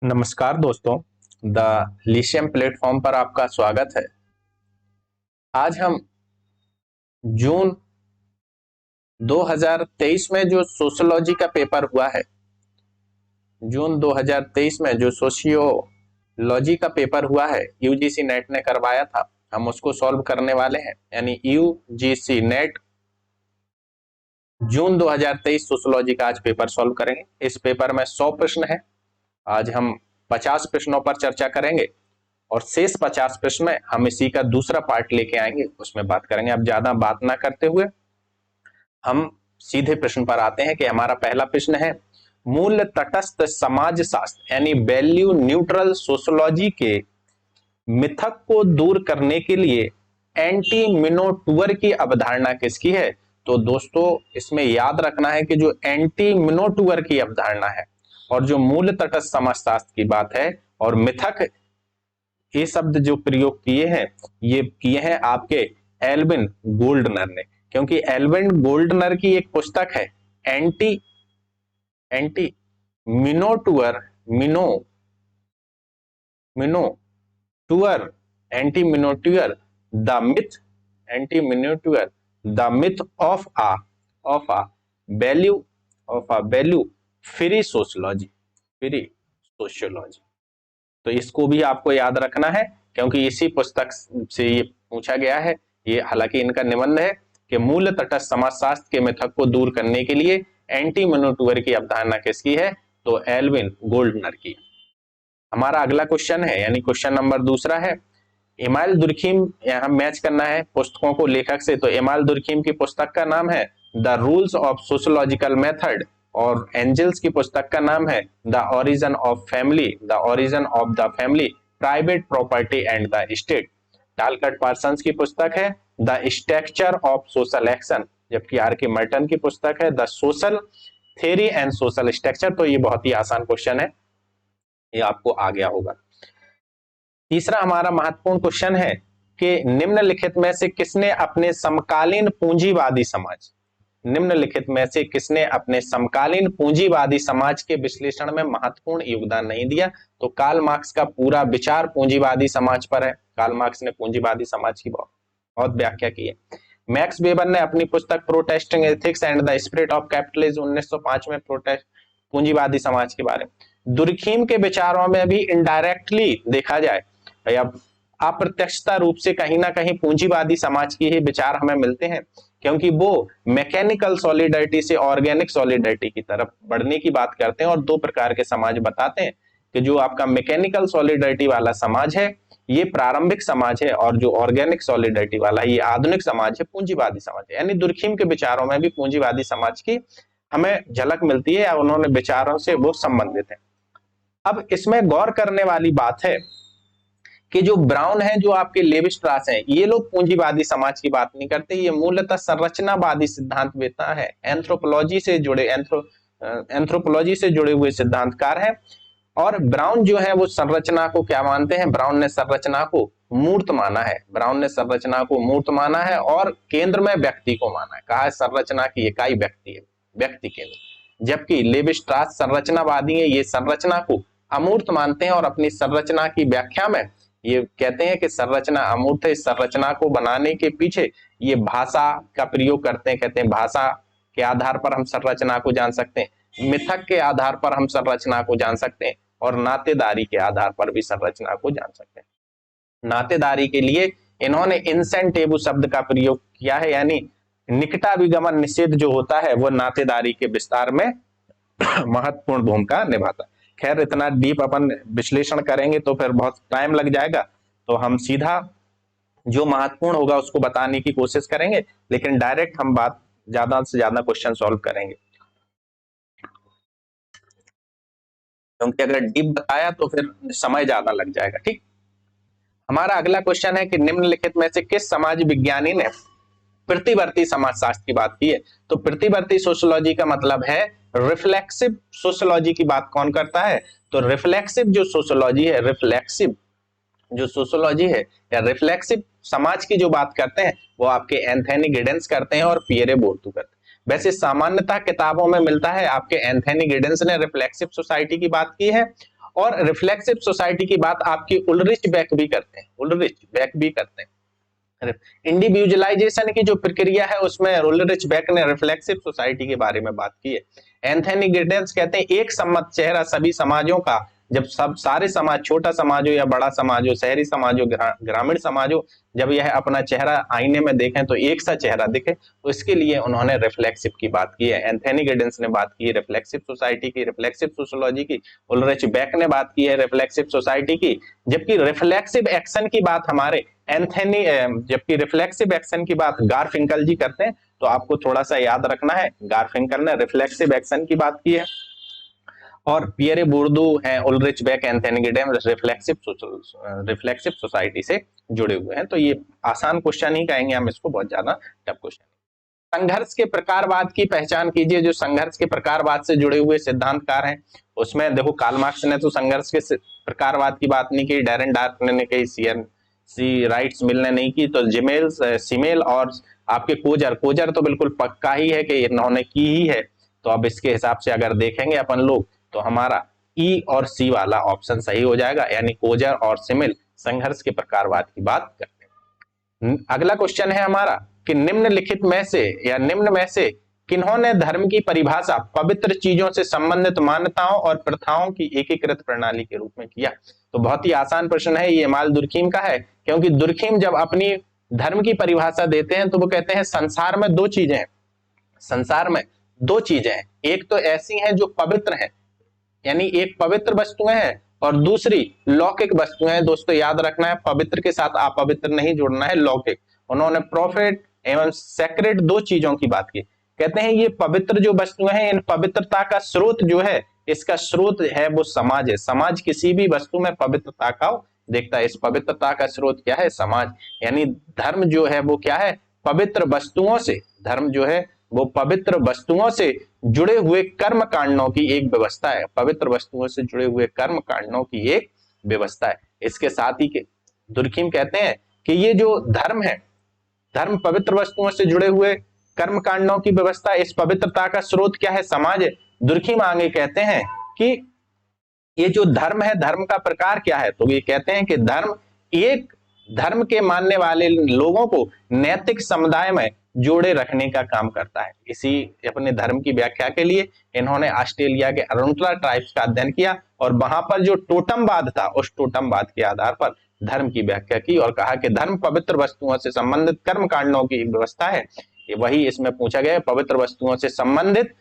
नमस्कार दोस्तों, the लिशियम platform पर आपका स्वागत है। आज हम जून 2023 में जो सोशियोलॉजी का पेपर हुआ है, जून 2023 में जो सोशियोलॉजी का पेपर हुआ है, यूजीसी नेट ने करवाया था, हम उसको सॉल्व करने वाले हैं। यानी यूजीसी नेट जून 2023 सोशियोलॉजी का आज पेपर सॉल्व करेंगे। इस पेपर में 100 प्रश्न है। आज हम 50 प्रश्नों पर चर्चा करेंगे और शेष 50 प्रश्न में हम इसी का दूसरा पार्ट लेके आएंगे, उसमें बात करेंगे। अब ज्यादा बात ना करते हुए हम सीधे प्रश्न पर आते हैं कि हमारा पहला प्रश्न है, मूल तटस्थ समाज शास्त्र यानी वैल्यू न्यूट्रल सोशियोलॉजी के मिथक को दूर करने के लिए एंटी मिनोटूअर की अवधारणा किसकी है? तो दोस्तों इसमें याद रखना है कि जो एंटी मिनोटूअर की अवधारणा है और जो मूल तटस्थ समाजशास्त्र की बात है और मिथक, ये शब्द जो प्रयोग किए हैं ये किए हैं आपके एल्विन गोल्डनर ने, क्योंकि एल्विन गोल्डनर की एक पुस्तक है anti anti Minotaur mino Minotaur anti Minotaur the myth anti Minotaur the myth of a value free sociology. तो इसको भी आपको याद रखना है क्योंकि इसी पुस्तक से ये पूछा गया है। ये हालांकि इनका निबंध है कि मूल तटस्थ समाजशास्त्र के मिथक को दूर करने के लिए एंटी मिनोटूअर की अवधारणा किसकी है? तो एल्विन गोल्डनर की। हमारा अगला क्वेश्चन है, यानी क्वेश्चन नंबर दूसरा है, इमाइल दुर्खीम, यहाँ मैच करना है पुस्तकों को लेखक से। तो इमाइल दुर्खीम की पुस्तक का नाम है the rules of sociological method और एंजल्स की पुस्तक का नाम है the origin of the family, private property and the state. टालकट Parsons की पुस्तक है the structure of social action, जबकि आर के मर्टन की पुस्तक है the social theory and social structure. तो ये बहुत ही आसान क्वेश्चन है, ये आपको आ गया होगा। तीसरा हमारा महत्वपूर्ण क्वेश्चन है कि निम्नलिखित में से किसने अपने समकालीन पूंजीवादी समाज के विश्लेषण में महत्वपूर्ण योगदान नहीं दिया? तो कार्ल मार्क्स का पूरा विचार पूंजीवादी समाज पर है। कार्ल मार्क्स ने पूंजीवादी समाज की बहुत व्याख्या की है। मैक्स वेबर ने अपनी पुस्तक protesting ethics and the spirit of capitalism 1905 में पूंजीवादी समाज के बारे में। दुर्खीम के विचारों में भी इनडायरेक्टली देखा जाए या अप्रत्यक्षता रूप से कहीं ना कहीं पूंजीवादी समाज के ही विचार हमें मिलते हैं, क्योंकि वो मैकेनिकल सॉलिडरिटी से ऑर्गेनिक सॉलिडरिटी की तरफ बढ़ने की बात करते हैं और दो प्रकार के समाज बताते हैं कि जो आपका मैकेनिकल सॉलिडरिटी वाला समाज है ये प्रारंभिक समाज है और जो ऑर्गेनिक सॉलिडरिटी वाला ये आधुनिक समाज है, पूंजीवादी समाज है। यानी दुर्खीम के विचारों में भी पूंजीवादी समाज की हमें झलक मिलती है या उन्होंने विचारों से वो संबंधित है। अब इसमें गौर करने वाली बात है कि जो ब्राउन है, जो आपके लेवी स्ट्रास हैं, ये लोग पूंजीवादी समाज की बात नहीं करते। ये मूलतः संरचनावादी सिद्धांत वेता है, एंथ्रोपोलॉजी से जुड़े हुए सिद्धांतकार हैं। और ब्राउन जो है वो संरचना को क्या मानते हैं? ब्राउन ने संरचना को मूर्त माना है और केंद्र में व्यक्ति को माना है। कहा है संरचना की इकाई व्यक्ति है, व्यक्ति केंद्र। जबकि लेवी स्ट्रास संरचनावादी है, ये संरचना को अमूर्त मानते हैं और अपनी संरचना की व्याख्या में ये कहते हैं कि संरचना अमूर्त है। इस संरचना को बनाने के पीछे ये भाषा का प्रयोग करते हैं। कहते हैं भाषा के आधार पर हम संरचना को जान सकते हैं, मिथक के आधार पर हम संरचना को जान सकते हैं और नातेदारी के आधार पर भी संरचना को जान सकते हैं। नातेदारी के लिए इन्होंने इंसेंट टेबू शब्द का प्रयोग किया है, यानी निकटाभिगमन निषेध जो होता है वो नातेदारी के विस्तार में महत्वपूर्ण भूमिका निभाता है। खैर इतना डीप अपन विश्लेषण करेंगे तो फिर बहुत टाइम लग जाएगा, तो हम सीधा जो महत्वपूर्ण होगा उसको बताने की कोशिश करेंगे, लेकिन डायरेक्ट हम बात ज्यादा से ज्यादा क्वेश्चन सॉल्व करेंगे, क्योंकि अगर डीप बताया तो फिर समय ज्यादा लग जाएगा। ठीक, हमारा अगला क्वेश्चन है कि निम्नलिखित में से किस समाज विज्ञानी ने प्रतिवर्ती समाजशास्त्र की बात की है? तो प्रतिवर्ती सोशियोलॉजी का मतलब है रिफ्लेक्सिव सोशियोलॉजी की बात कौन करता है? तो रिफ्लेक्सिव जो सोशियोलॉजी है या रिफ्लेक्सिव समाज की जो बात करते हैं वो आपके एंथनी गिडेंस करते हैं और पियरे बोर्तू करते हैं। वैसे सामान्यतः किताबों में मिलता है आपके एंथनी गिडेंस ने रिफ्लेक्सिव सोसाइटी की बात की है और रिफ्लेक्सिव सोसाइटी की बात आपकी उलरिच बेक भी करते हैं, उलरिच बेक भी करते हैं। इंडिविजुअलाइजेशन की जो प्रक्रिया है उसमें उलरिच बेक ने रिफ्लेक्सिव सोसाइटी के बारे में बात की है। एंथनी गिडेंस कहते हैं एक सम्मत चेहरा सभी समाजों का, जब सब सारे समाज, छोटा समाज हो या बड़ा समाज हो, शहरी समाज हो, ग्रामीण समाज हो, जब यह अपना चेहरा आईने में देखें तो एक सा चेहरा दिखे, तो इसके लिए उन्होंने रिफ्लेक्सिव की बात की है। एंथनी गिडेंस ने बात की है रिफ्लेक्सिव सोसाइटी की, रिफ्लेक्सिव सोशियोलॉजी की, उलरिच बेक ने बात की है रिफ्लेक्सिव सोसाइटी की। जबकि रिफ्लेक्सिव एक्शन की बात हमारे एंथनी जबकि रिफ्लेक्सिव एक्शन की बात गारफिंकल जी करते हैं। तो आपको थोड़ा सा याद रखना है, गारफिंकल ने रिफ्लेक्सिव एक्शन की बात की है और पियरे बुर्दू हैं, Ulrich Beck, Anthony Giddens reflexive society से जुड़े हुए हैं। तो ये आसान क्वेश्चन ही कहेंगे हम इसको, बहुत ज्यादा टफ क्वेश्चन। संघर्ष के प्रकारवाद की पहचान कीजिए। जो संघर्ष के प्रकारवाद से जुड़े हुए सिद्धांतकार हैं उसमें देखो कार्ल मार्क्स ने तो संघर्ष के प्रकारवाद की बात नहीं की, डैरेन डार्क ने कही, सी राइट्स मिल ने नहीं की, तो जिमेल्स, सिमेल और आपके कोजर तो बिल्कुल पक्का ही है कि इन्होंने की ही है। तो अब इसके हिसाब से अगर देखेंगे अपन लोग तो हमारा ई और सी वाला ऑप्शन सही हो जाएगा, यानी कोजर और सिमेल संघर्ष के प्रकारवाद की बात करते हैं। अगला क्वेश्चन है हमारा कि निम्नलिखित में से या निम्न में से किन्होंने धर्म की परिभाषा पवित्र चीजों से संबंधित मान्यताओं और प्रथाओं की एकीकृत प्रणाली के रूप में किया। तो बहुत ही आसान प्रश्न है, ये इमाल दुर्खीम का है, क्योंकि दुर्खीम जब अपनी धर्म की परिभाषा देते हैं तो वो कहते हैं संसार में दो चीजें हैं, संसार में दो चीजें हैं, एक तो ऐसी हैं जो पवित्र हैं, यानी एक पवित्र वस्तुएं हैं और दूसरी लौकिक वस्तुएं हैं। दोस्तों याद रखना है, पवित्र के साथ अपवित्र नहीं जोड़ना है, लौकिक। उन्होंने प्रॉफिट एवं सेक्रेड दो चीजों की बात की। कहते हैं ये पवित्र जो वस्तुएं हैं, इन पवित्रता का स्रोत जो है, इसका स्रोत है वो समाज है। समाज किसी भी वस्तु में पवित्रता का देखता है, इस पवित्रता का स्रोत क्या है? समाज। यानी धर्म जो है वो क्या है? पवित्र वस्तुओं से, धर्म जो है वो पवित्र वस्तुओं से जुड़े हुए कर्म कांडों की एक व्यवस्था है, पवित्र वस्तुओं से जुड़े हुए कर्म कांडों की एक व्यवस्था है। इसके साथ ही के दुर्खीम कहते हैं कि ये जो धर्म है, धर्म पवित्र वस्तुओं से जुड़े हुए कर्म कांडों की व्यवस्था, इस पवित्रता का स्रोत क्या है? समाज है। दुर्खीम आगे कहते हैं कि ये जो धर्म है, धर्म का प्रकार क्या है? तो ये कहते हैं कि धर्म एक धर्म के मानने वाले लोगों को नैतिक समुदाय में जोड़े रखने का काम करता है। इसी अपने धर्म की व्याख्या के लिए इन्होंने ऑस्ट्रेलिया के अरुणाचल ट्राइब्स का अध्ययन किया और वहां पर जो टोटमवाद था, उस टोटमवाद के आधार पर धर्म की व्याख्या की और कहा कि धर्म पवित्र वस्तुओं से संबंधित कर्म कांडों की व्यवस्था है। ये वही इसमें पूछा गया, पवित्र वस्तुओं से संबंधित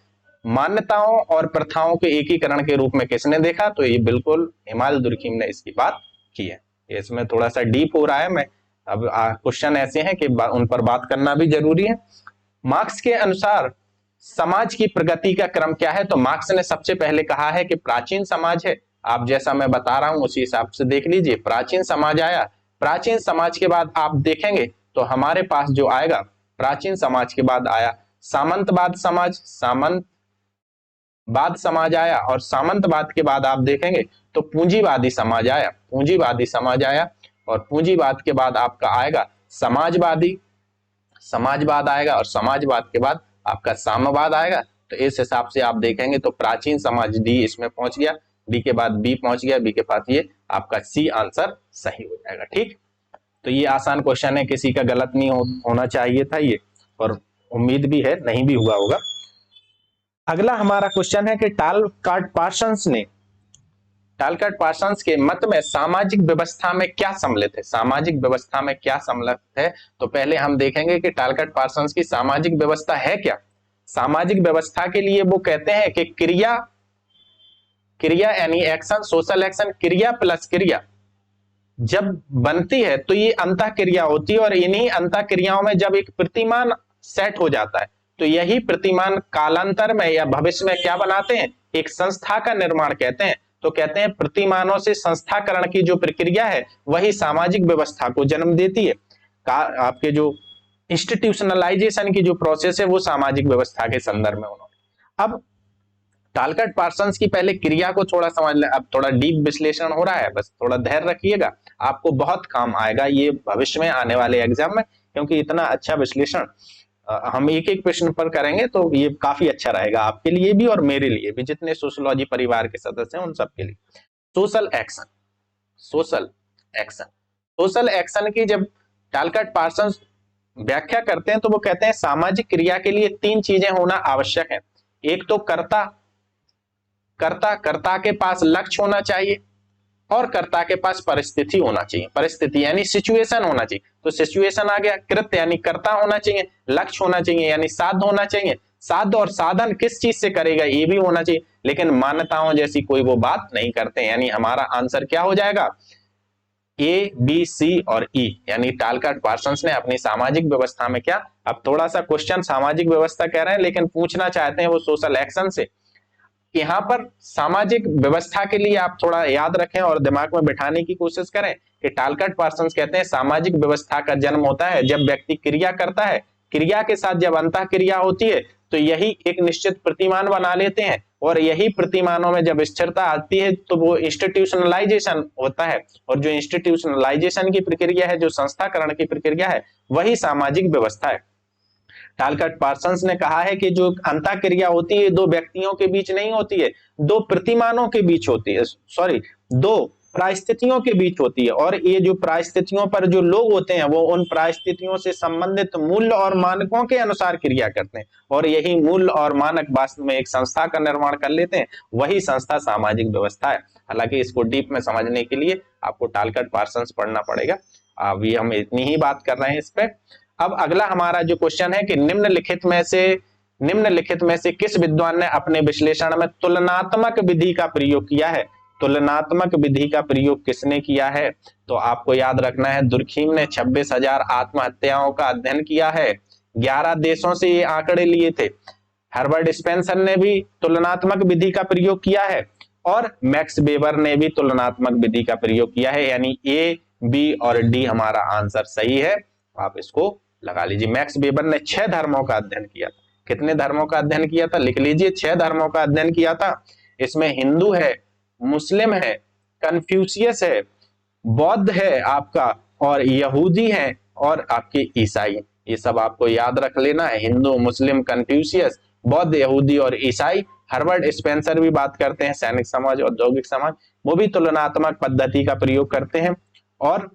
मान्यताओं और प्रथाओं के एकीकरण के रूप में किसने देखा? तो ये बिल्कुल इमाल दुर्खीम ने इसकी बात की है। इसमें थोड़ा सा डीप हो रहा है, मैं अब क्वेश्चन ऐसे हैं कि उन पर बात करना भी जरूरी है। मार्क्स के अनुसार समाज की प्रगति का क्रम क्या है? तो मार्क्स ने सबसे पहले कहा है कि प्राचीन समाज है। आप जैसा मैं बता रहा हूं उसी हिसाब से देख लीजिए। प्राचीन समाज आया, प्राचीन समाज के बाद आप देखेंगे तो हमारे पास जो आएगा, प्राचीन समाज के बाद आया सामंतवाद समाज, सामंतवाद समाज आया और सामंतवाद के बाद आप देखेंगे तो पूंजीवादी समाज आया, पूंजीवादी समाज आया और पूंजीवाद के बाद आपका आएगा समाजवादी, समाजवाद आएगा और समाजवाद के बाद आपका साम्यवाद आएगा। तो इस हिसाब से आप देखेंगे तो प्राचीन समाज डी इसमें पहुंच गया, डी के बाद बी पहुंच गया, बी के बाद ये आपका सी आंसर सही हो जाएगा। ठीक, तो ये आसान क्वेश्चन है, किसी का गलत नहीं होना चाहिए था ये, और उम्मीद भी है नहीं भी हुआ होगा। अगला हमारा क्वेश्चन है कि टालकाट पार्सन्स के मत में सामाजिक व्यवस्था में क्या सम्मिलित है? सामाजिक व्यवस्था में क्या सम्मिलित है? तो पहले हम देखेंगे कि टालकाट पार्सन्स की सामाजिक व्यवस्था है क्या। सामाजिक व्यवस्था के लिए वो कहते हैं कि क्रिया यानी एक्शन, सोशल एक्शन, क्रिया प्लस क्रिया जब बनती है तो ये अंतः क्रिया होती है और इन्हीं अंतः क्रियाओं में जब एक प्रतिमान सेट हो जाता है तो यही प्रतिमान कालांतर में या भविष्य में क्या बनाते हैं? एक संस्था का निर्माण कहते हैं। तो कहते हैं प्रतिमानों से संस्थाकरण की जो प्रक्रिया है वही सामाजिक व्यवस्था को जन्म देती है। आपके जो इंस्टीट्यूशनलाइजेशन की जो प्रोसेस है वो सामाजिक व्यवस्था के संदर्भ में उन्होंने। अब टालकाट पार्सन्स की पहले क्रिया को थोड़ा समझ लें, अब थोड़ा डीप विश्लेषण हो रहा है, बस थोड़ा धैर्य रखिएगा, आपको बहुत काम आएगा ये भविष्य में आने वाले एग्जाम में, क्योंकि इतना अच्छा विश्लेषण हम एक एक प्रश्न पर करेंगे तो ये काफी अच्छा रहेगा आपके लिए भी और मेरे लिए भी, जितने सोशियोलॉजी परिवार के सदस्य हैं उन सबके लिए। Social action, social action, social action की जब टालकट पार्सन्स व्याख्या करते हैं तो वो कहते हैं सामाजिक क्रिया के लिए तीन चीजें होना आवश्यक है। एक तो कर्ता, कर्ता के पास लक्ष्य होना चाहिए और कर्ता के पास परिस्थिति होना चाहिए, परिस्थिति यानी सिचुएशन होना चाहिए। तो सिचुएशन आ गया, कृत यानी कर्ता होना चाहिए, लक्ष्य होना चाहिए यानी साध्य होना चाहिए, साध्य और साधन किस चीज से करेगा ये भी होना चाहिए। लेकिन मान्यताओं जैसी कोई वो बात नहीं करते, यानी हमारा आंसर क्या हो जाएगा, ए बी सी और ई, यानी टालकट पार्सन्स ने अपनी सामाजिक व्यवस्था में क्या, अब थोड़ा सा क्वेश्चन सामाजिक व्यवस्था कह रहे हैं लेकिन पूछना चाहते हैं वो सोशल एक्शन से। यहाँ पर सामाजिक व्यवस्था के लिए आप थोड़ा याद रखें और दिमाग में बिठाने की कोशिश करें कि टालकट पार्सन्स कहते हैं सामाजिक व्यवस्था का जन्म होता है जब व्यक्ति क्रिया करता है, क्रिया के साथ जब अंतः क्रिया होती है तो यही एक निश्चित प्रतिमान बना लेते हैं और यही प्रतिमानों में जब स्थिरता आती है तो वो इंस्टीट्यूशनलाइजेशन होता है, और जो इंस्टीट्यूशनलाइजेशन की प्रक्रिया है, जो संस्थाकरण की प्रक्रिया है, वही सामाजिक व्यवस्था है। टालकट पार्सन्स ने कहा है कि जो अंतः क्रिया होती है दो व्यक्तियों के बीच नहीं होती है, दो प्रतिमानों के बीच होती है, सॉरी दो परिस्थितियों के बीच होती है, और ये जो परिस्थितियों पर जो लोग होते हैं वो उन परिस्थितियों से संबंधित मूल्य और मानकों के अनुसार क्रिया करते हैं, और यही मूल्य और मानक वास्तव में एक संस्था का निर्माण कर लेते हैं, वही संस्था सामाजिक व्यवस्था है। हालांकि इसको डीप में समझने के लिए आपको टालकट पार्सन्स पढ़ना पड़ेगा। अभी हम इतनी ही बात कर रहे हैं इस पे। अब अगला हमारा जो क्वेश्चन है कि निम्नलिखित में से किस विद्वान ने अपने विश्लेषण में तुलनात्मक विधि का प्रयोग किया है। तुलनात्मक विधि का प्रयोग किसने किया है, तो आपको याद रखना है दुर्खीम ने 26,000 आत्महत्याओं का अध्ययन किया है, 11 देशों से ये आंकड़े लिए थे। हर्बर्ट स्पेंसर ने भी तुलनात्मक विधि का प्रयोग किया है और मैक्स वेबर ने भी तुलनात्मक विधि का प्रयोग किया है, यानी ए बी और डी हमारा आंसर सही है। आप इसको लगा लीजिए। मैक्स वेबर ने 6 धर्मों का अध्ययन किया था। कितने धर्मों का अध्ययन किया था, लिख लीजिए, 6 धर्मों का अध्ययन किया था। इसमें हिंदू है, मुस्लिम है, कन्फ्यूशियस है, बौद्ध है आपका, और यहूदी है, और आपके ईसाई। ये सब आपको याद रख लेना है, हिंदू, मुस्लिम, कन्फ्यूशियस, बौद्ध, यहूदी और ईसाई। हर्बर्ट स्पेंसर भी बात करते हैं सैनिक समाज, औद्योगिक समाज, वो भी तुलनात्मक पद्धति का प्रयोग करते हैं। और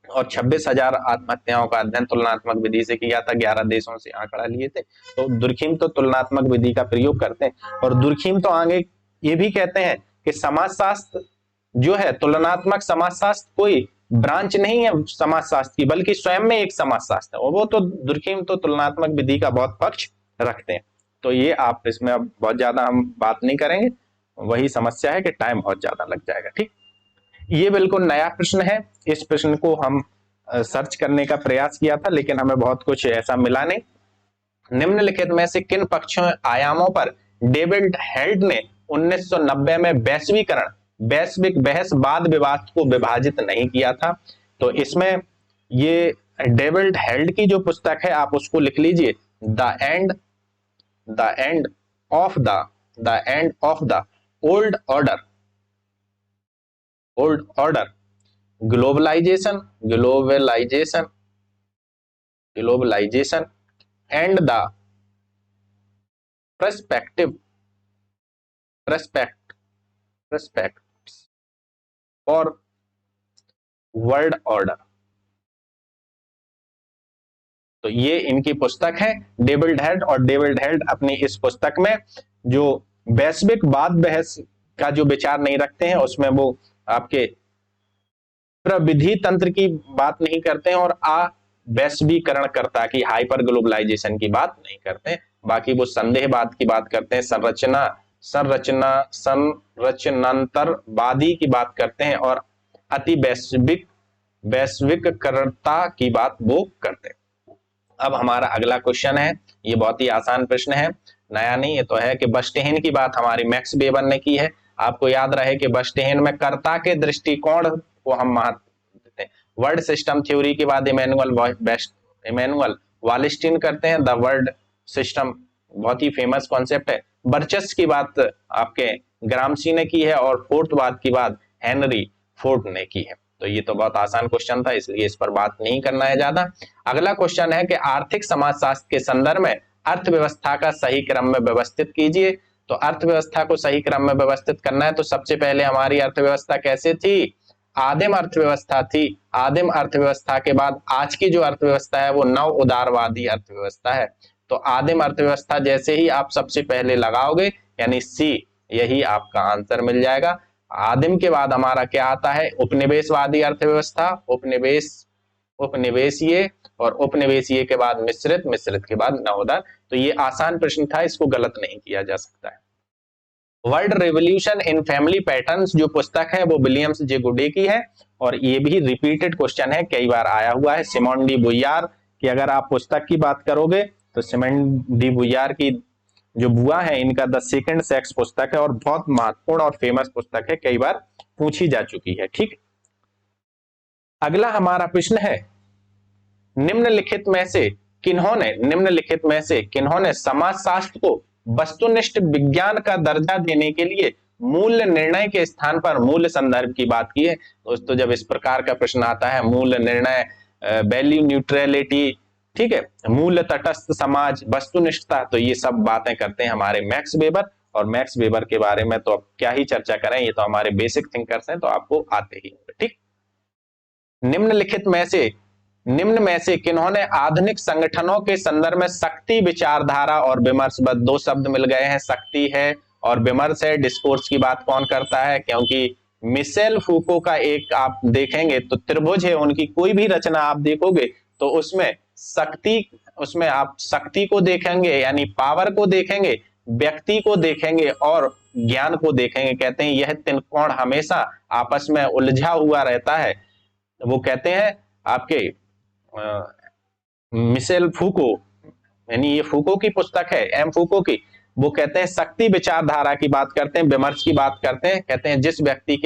26,000 आत्महत्याओं का अध्ययन तुलनात्मक विधि से किया था, 11 देशों से आंकड़ा लिए थे। तो दुर्खीम तो तुलनात्मक विधि का प्रयोग करते हैं, और दुर्खीम तो आगे ये भी कहते हैं कि समाजशास्त्र जो है, तुलनात्मक समाजशास्त्र कोई ब्रांच नहीं है समाजशास्त्र की, बल्कि स्वयं में एक समाजशास्त्र है, और वो तो दुर्खीम तो तुलनात्मक विधि का बहुत पक्ष रखते हैं। तो ये आप इसमें अब बहुत ज्यादा हम बात नहीं करेंगे, वही समस्या है कि टाइम बहुत ज्यादा लग जाएगा। ठीक, ये बिल्कुल नया प्रश्न है, इस प्रश्न को हम सर्च करने का प्रयास किया था लेकिन हमें बहुत कुछ ऐसा मिला नहीं। निम्नलिखित में से किन पक्षों आयामों पर डेविड हेल्ड ने 1990 में वैश्विक बहस वाद विवाद को विभाजित नहीं किया था। तो इसमें ये डेविड हेल्ड की जो पुस्तक है आप उसको लिख लीजिए, the end of the old order, globalization and the prospects for world order. तो ये इनकी पुस्तक है डेविड हेल्ड, और डेविड हेल्ड अपनी इस पुस्तक में जो वैश्विक वाद बहस का जो विचार नहीं रखते हैं, उसमें वो आपके प्रविधि तंत्र की बात नहीं करते हैं और वैश्वीकरणकर्ता की, हाइपर ग्लोबलाइजेशन की बात नहीं करते हैं। बाकी वो संदेहवाद की बात करते हैं, संरचनांतरवादी की बात करते हैं, और अति वैश्विककरणता की बात वो करते हैं। अब हमारा अगला क्वेश्चन है, ये बहुत ही आसान प्रश्न है, नया नहीं, ये तो है कि बस्टेन की बात हमारी मैक्स वेबर ने की है। आपको याद रहे कि बस्टेन में कर्ता के दृष्टिकोण को हम महत्व देते हैं। वर्ड सिस्टम थ्योरी के बाद इमैनुअल वालेस्टीन करते हैं, द वर्ड सिस्टम बहुत ही फेमस कॉन्सेप्ट है। वर्चस्व की बात आपके ग्रामसी ने की है, और फोर्थवाद की बात हेनरी फोर्ड ने की है। तो ये तो बहुत आसान क्वेश्चन था, इसलिए इस पर बात नहीं करना है ज्यादा। अगला क्वेश्चन है कि आर्थिक समाजशास्त्र के संदर्भ में अर्थव्यवस्था का सही क्रम में व्यवस्थित कीजिए। तो अर्थव्यवस्था को सही क्रम में व्यवस्थित करना है। तो सबसे पहले हमारी अर्थव्यवस्था कैसे थी? आदिम अर्थव्यवस्था थी। आदिम अर्थव्यवस्था के बाद आज की जो अर्थव्यवस्था है वो नव उदारवादी अर्थव्यवस्था है। तो आदिम अर्थव्यवस्था जैसे ही आप सबसे पहले लगाओगे यानी सी, यही आपका आंसर मिल जाएगा। आदिम के बाद हमारा क्या आता है? उपनिवेशवादी अर्थव्यवस्था, उपनिवेशीय, और उपनिवेशीय के बाद मिश्रित, मिश्रित के बाद नवोदार। तो ये आसान प्रश्न था, इसको गलत नहीं किया जा सकता है। World revolution in family patterns जो पुस्तक है वो विलियम्स जे गुडे की है, और ये भी रिपीटेड क्वेश्चन है, कई बार आया हुआ है। सिमोन डी बुइयार की अगर आप पुस्तक की बात करोगे तो सिमोन डी बुइयार की जो बुआ है इनका द सेकंड सेक्स पुस्तक है, और बहुत महत्वपूर्ण और फेमस पुस्तक है, कई बार पूछी जा चुकी है। ठीक, अगला हमारा प्रश्न है, निम्नलिखित में से किन्होंने समाजशास्त्र को वस्तुनिष्ठ विज्ञान का दर्जा देने के लिए मूल्य निर्णय के स्थान पर मूल्य संदर्भ की बात की है? दोस्तों, जब इस प्रकार का प्रश्न आता है, मूल्य निर्णय, वैल्यू न्यूट्रलिटी, ठीक है, मूल्य तटस्थ समाज, वस्तुनिष्ठता, तो ये सब बातें करते हैं हमारे मैक्स वेबर। और मैक्स वेबर के बारे में तो अब क्या ही चर्चा करें, ये तो हमारे बेसिक थिंकर्स हैं, तो आपको आते ही होंगे। ठीक, निम्न में से किन्होंने आधुनिक संगठनों के संदर्भ में शक्ति विचारधारा और विमर्श, बस दो शब्द मिल गए हैं, शक्ति है और विमर्श है। डिस्कोर्स की बात कौन करता है? क्योंकि मिशेल फूको का एक आप देखेंगे तो त्रिभुज है, उनकी कोई भी रचना आप देखोगे तो उसमें आप शक्ति को देखेंगे यानी पावर को देखेंगे, व्यक्ति को देखेंगे और ज्ञान को देखेंगे। कहते हैं यह त्रिकोण हमेशा आपस में उलझा हुआ रहता है। वो कहते हैं आपके मिशेल फूको, यानी ये फूको की पुस्तक है, एम फूको की, वो कहते हैं शक्ति विचारधारा की बात करते हैं, विमर्श की बात करते हैं। कहते हैं जिस व्यक्ति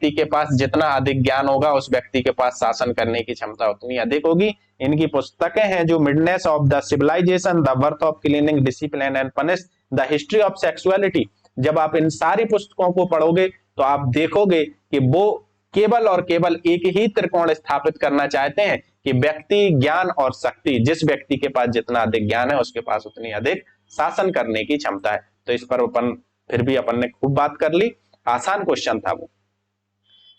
के पास जितना अधिक ज्ञान होगा उस व्यक्ति के पास शासन करने की क्षमता उतनी अधिक होगी। इनकी पुस्तकें हैं जो madness of the civilisation, the birth of cleaning, discipline and punish, the history of sexuality. जब आप इन सारी पुस्तकों को पढ़ोगे तो आप देखोगे कि वो केवल और केवल एक ही त्रिकोण स्थापित करना चाहते हैं कि व्यक्ति, ज्ञान और शक्ति, जिस व्यक्ति के पास जितना अधिक ज्ञान है उसके पास उतनी अधिक शासन करने की क्षमता है। तो इस पर फिर भी अपन ने खूब बात कर ली, आसान क्वेश्चन था वो।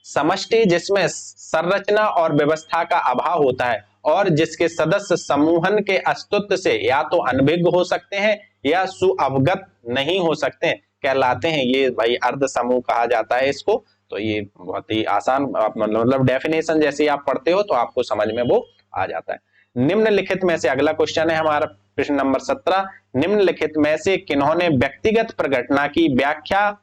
समष्टि जिसमें संरचना और व्यवस्था का अभाव होता है और जिसके सदस्य समूहन के अस्तित्व से या तो अनभिज्ञ हो सकते हैं या सुअवगत नहीं हो सकते हैं, कहलाते हैं, ये भाई अर्ध समूह कहा जाता है इसको। तो ये बहुत ही आसान, मतलब डेफिनेशन जैसे आप पढ़ते हो तो आपको समझ में वो आ जाता है। निम्नलिखित में से, अगला क्वेश्चन है हमारा प्रश्न नंबर 17, निम्नलिखित में से किन्होंने व्यक्तिगत प्रघटना की व्याख्या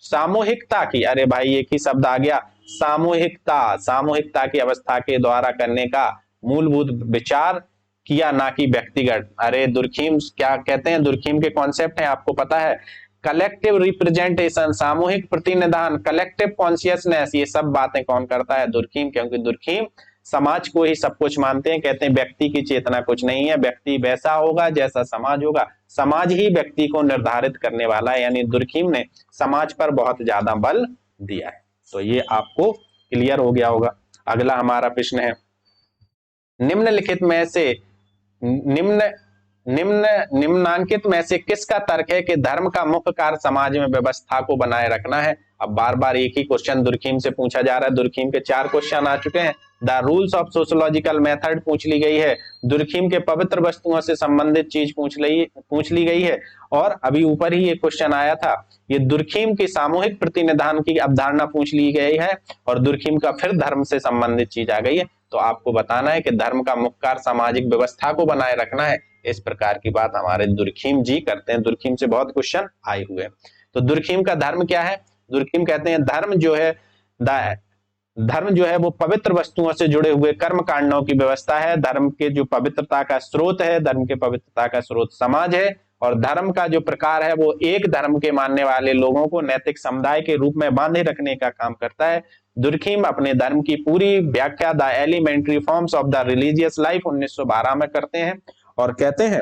सामूहिकता की, अरे भाई एक ही शब्द आ गया, सामूहिकता की अवस्था के द्वारा करने का मूलभूत विचार किया, ना कि व्यक्तिगत। अरे दुर्खीम क्या कहते हैं? दुर्खीम के कॉन्सेप्ट है, आपको पता है, कलेक्टिव रिप्रेजेंटेशन, सामूहिक प्रतिनिधान, कलेक्टिव कॉन्शियसनेस, ये सब बातें कौन करता है? दुर्खीम। क्योंकि दुर्खीम समाज को ही सब कुछ मानते हैं, कहते हैं व्यक्ति की चेतना कुछ नहीं है, व्यक्ति वैसा होगा जैसा समाज होगा, समाज ही व्यक्ति को निर्धारित करने वाला है। यानी दुर्खीम ने समाज पर बहुत ज्यादा बल दिया है। तो ये आपको क्लियर हो गया होगा। अगला हमारा प्रश्न है, निम्नलिखित में से निम्नांकित में से किसका तर्क है कि धर्म का मुख्य कार्य समाज में व्यवस्था को बनाए रखना है? अब बार बार एक ही क्वेश्चन दुर्खीम से पूछा जा रहा है। दुर्खीम के 4 क्वेश्चन आ चुके हैं। The rules of sociological method पूछ ली गई है, दुर्खीम के पवित्र वस्तुओं से संबंधित चीज पूछ ली गई है, और अभी ऊपर ही एक क्वेश्चन आया था, ये दुर्खीम की सामूहिक प्रतिनिधान की अवधारणा पूछ ली गई है, और दुर्खीम का फिर धर्म से संबंधित चीज आ गई है। तो आपको बताना है कि धर्म का मुख्य कार्य सामाजिक व्यवस्था को बनाए रखना है। इस प्रकार की बात हमारे दुर्खीम जी करते हैं। दुर्खीम से बहुत क्वेश्चन आए हुए हैं। तो दुर्खीम का धर्म क्या है? दुर्खीम कहते हैं धर्म जो है वो पवित्र वस्तुओं से जुड़े हुए कर्म कांडों की व्यवस्था है। धर्म के जो पवित्रता का स्रोत है, धर्म के पवित्रता का स्रोत समाज है, और धर्म का जो प्रकार है वो एक धर्म के मानने वाले लोगों को नैतिक समुदाय के रूप में बांधे रखने का काम करता है। दुर्खीम अपने धर्म की पूरी व्याख्या the elementary forms of the religious life 1912 में करते हैं, और कहते हैं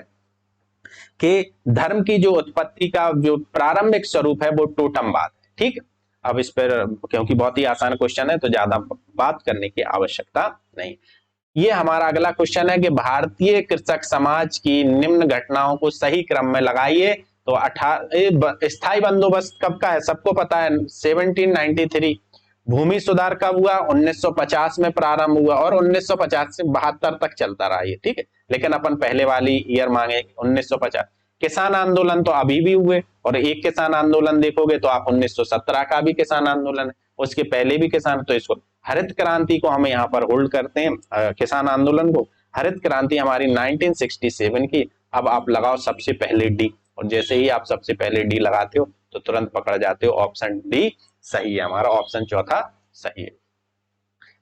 कि धर्म की जो उत्पत्ति का जो प्रारंभिक स्वरूप है वो टोटमवाद है। ठीक, अब इस पर क्योंकि बहुत ही आसान क्वेश्चन है तो ज्यादा बात करने की आवश्यकता नहीं। ये हमारा अगला क्वेश्चन है कि भारतीय कृषक समाज की निम्न घटनाओं को सही क्रम में लगाइए। तो स्थायी बंदोबस्त कब का है, सबको पता है 1793। भूमि सुधार कब हुआ, 1950 में प्रारंभ हुआ और 1950 से 72 तक चलता रहा ये, ठीक है। लेकिन अपन पहले वाली ईयर मांगे 1950। किसान आंदोलन तो अभी भी हुए, और एक किसान आंदोलन देखोगे तो आप 1917 का भी किसान आंदोलन है, उसके पहले भी किसान, तो इसको हरित क्रांति को हम यहाँ पर होल्ड करते हैं, किसान आंदोलन को। हरित क्रांति हमारी 1967 की। अब आप लगाओ सबसे पहले डी, और जैसे ही आप सबसे पहले डी लगाते हो तो तुरंत पकड़ जाते हो, ऑप्शन डी सही है हमारा, ऑप्शन चौथा सही है।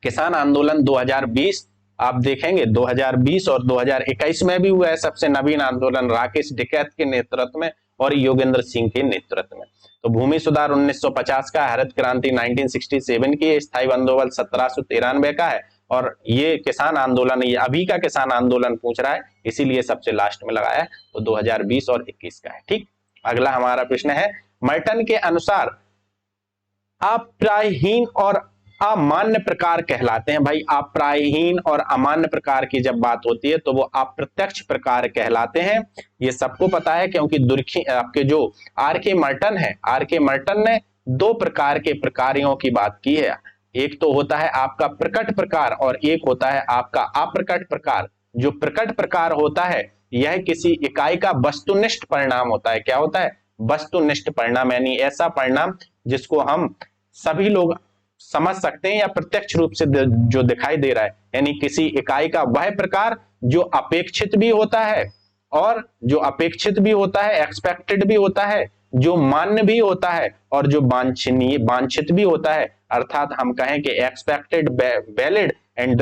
किसान आंदोलन 2020 आप देखेंगे 2020 और 2021 में भी हुआ है। सबसे नवीन आंदोलन राकेश टिकैत के नेतृत्व में और योगेंद्र सिंह के नेतृत्व में। तो भूमि सुधार 1950 का, हरित क्रांति 1967 की, स्थायी बंदोबस्त 1793 का है, और ये किसान आंदोलन, ये अभी का किसान आंदोलन पूछ रहा है, इसीलिए सबसे लास्ट में लगाया है, तो 2020 और 21 का है, ठीक। अगला हमारा प्रश्न है, मर्टन के अनुसार अप्रायहीन और अमान्य प्रकार कहलाते हैं। भाई अप्रायहीन और अमान्य प्रकार की जब बात होती है तो वो अप्रत्यक्ष प्रकार कहलाते हैं, ये सबको पता है, क्योंकि आपके जो आर.के. मर्टन है, आर.के. मर्टन ने दो प्रकार के प्रकारों की बात की है। एक तो होता है आपका प्रकट प्रकार और एक होता है आपका अप्रकट प्रकार। जो प्रकट प्रकार होता है यह किसी इकाई का वस्तुनिष्ठ परिणाम होता है। क्या होता है, वस्तुनिष्ठ परिणाम, यानी ऐसा परिणाम जिसको हम सभी लोग समझ सकते हैं या प्रत्यक्ष रूप से जो दिखाई दे रहा है, यानी किसी इकाई का वह प्रकार जो अपेक्षित भी होता है, और जो अपेक्षित भी होता है, एक्सपेक्टेड भी होता है, जो मान्य भी होता है और जो वांछनीय वांछित भी होता है। अर्थात हम कहें कि एक्सपेक्टेड, वैलिड एंड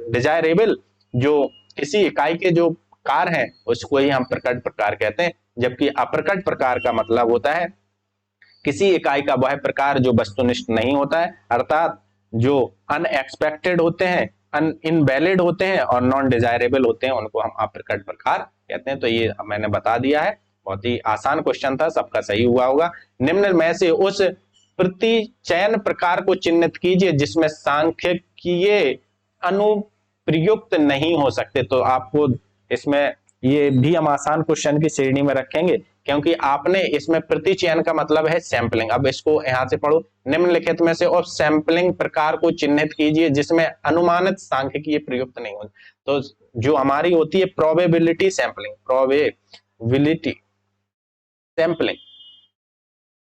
डिजायरेबल, जो किसी इकाई के जो कार्य हैं उसको ही हम प्रकट प्रकार कहते हैं। जबकि अप्रकट प्रकार का मतलब होता है किसी इकाई का वह प्रकार जो वस्तुनिष्ठ नहीं होता है, अर्थात जो अनएक्सपेक्टेड होते हैं, इनवैलिड होते हैं और नॉन डिजायरेबल होते हैं, उनको हम अप्रकट प्रकार कहते हैं। तो ये मैंने बता दिया है, बहुत ही आसान क्वेश्चन था, सबका सही हुआ होगा। निम्न में से उस प्रतिचयन प्रकार को चिन्हित कीजिए जिसमें सांख्यिकीय अनुप्रयुक्त नहीं हो सकते। तो आपको इसमें ये भी हम आसान क्वेश्चन की श्रेणी में रखेंगे, क्योंकि आपने इसमें प्रतिचयन का मतलब है सैंपलिंग। अब इसको यहां से पढ़ो, निम्नलिखित में से और सैंपलिंग प्रकार को चिन्हित कीजिए जिसमें अनुमानित सांख्यिकीय प्रयुक्त नहीं होते। तो जो हमारी होती है probability sampling, probability sampling,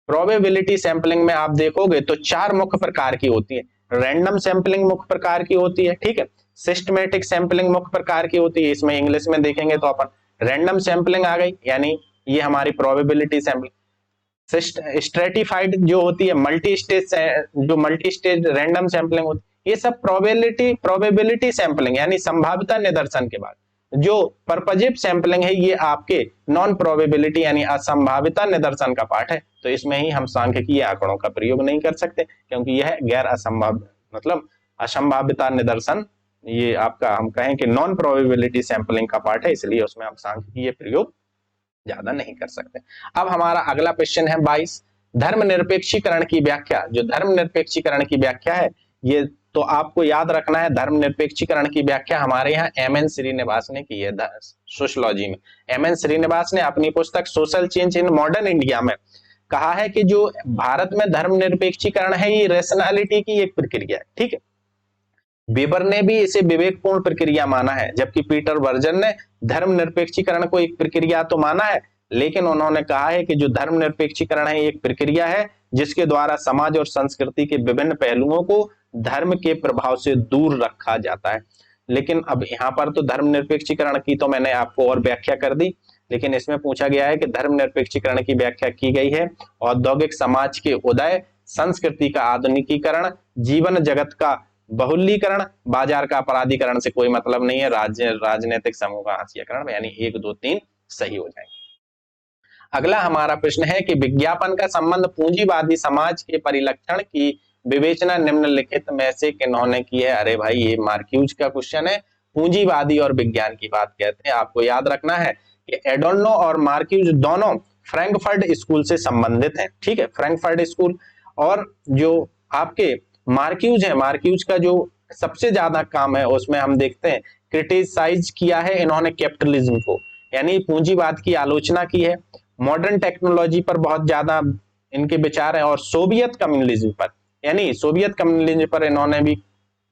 probability sampling में आप देखोगे तो चार मुख्य प्रकार की होती है। रैंडम सैंपलिंग मुख्य प्रकार की होती है, ठीक है। सिस्टमैटिक सैंपलिंग मुख्य प्रकार की होती है, इसमें इंग्लिश में देखेंगे तो अपन रैंडम सैंपलिंग आ गई, यानी ये हमारी प्रोबेबिलिटी सैंपलिंग। स्ट्रेटिफाइड जो होती है, मल्टी स्टेज रैंडम सैंपलिंग होती है। ये सब प्रोबेबिलिटी सैंपलिंग यानी संभाव्यता निदर्शन के बाद। जो परपजिव सैंपलिंग है ये आपके नॉन प्रोबेबिलिटी यानी असंभाव्यता निदर्शन का पार्ट है। तो इसमें ही हम सांख्यिकीय आंकड़ों का प्रयोग नहीं कर सकते, क्योंकि यह गैर असंभाव मतलब असंभाव्यता निदर्शन, ये आपका हम कहें कि नॉन प्रोबेबिलिटी सैंपलिंग का पार्ट है, इसलिए उसमें हम सांख्यिकीय प्रयोग ज्यादा नहीं कर सकते। अब हमारा अगला क्वेश्चन है 22, धर्मनिरपेक्षीकरण की व्याख्या। जो धर्मनिरपेक्षीकरण की व्याख्या है ये तो आपको याद रखना है, धर्मनिरपेक्षीकरण की व्याख्या हमारे यहाँ एम.एन. श्रीनिवास ने की है सोशियोलॉजी में। एम.एन. श्रीनिवास ने अपनी पुस्तक social change in modern India में कहा है कि जो भारत में धर्मनिरपेक्षीकरण है ये रैशनैलिटी की एक प्रक्रिया है, ठीक है। वेबर ने भी इसे विवेकपूर्ण प्रक्रिया माना है, जबकि पीटर वर्जन ने धर्मनिरपेक्षीकरण को एक प्रक्रिया तो माना है, लेकिन उन्होंने कहा है कि जो धर्मनिरपेक्षीकरण है एक प्रक्रिया है जिसके द्वारा समाज और संस्कृति के विभिन्न पहलुओं को धर्म के प्रभाव से दूर रखा जाता है। लेकिन अब यहाँ पर तो धर्मनिरपेक्षीकरण की तो मैंने आपको और व्याख्या कर दी, लेकिन इसमें पूछा गया है कि धर्मनिरपेक्षीकरण की व्याख्या की गई है औद्योगिक समाज के उदय, संस्कृति का आधुनिकीकरण, जीवन जगत का बहुलीकरण, बाजार का अपराधीकरण से कोई मतलब नहीं है, राजनीतिक समूह का हाशियाकरण, यानी 1, 2, 3 सही हो जाएंगे। अगला हमारा प्रश्न है कि विज्ञापन का संबंध पूंजीवादी समाज के परिलक्षण की विवेचना निम्नलिखित में से किन्होंने की है। अरे भाई ये मार्क्यूज का क्वेश्चन है, पूंजीवादी और विज्ञान की बात कहते हैं। आपको याद रखना है कि एडोर्नो और मार्क्यूज दोनों फ्रैंकफर्ट स्कूल से संबंधित हैं, ठीक है, फ्रैंकफर्ट स्कूल। और जो आपके मार्क्यूज है, मार्क्यूज का जो सबसे ज्यादा काम है उसमें हम देखते हैं क्रिटिसाइज किया है इन्होंने कैपिटलिज्म को, यानी पूंजीवाद की आलोचना की है। मॉडर्न टेक्नोलॉजी पर बहुत ज्यादा इनके विचार हैं, और सोवियत कम्युनिज्म पर, यानी सोवियत कम्युनिज्म पर इन्होंने भी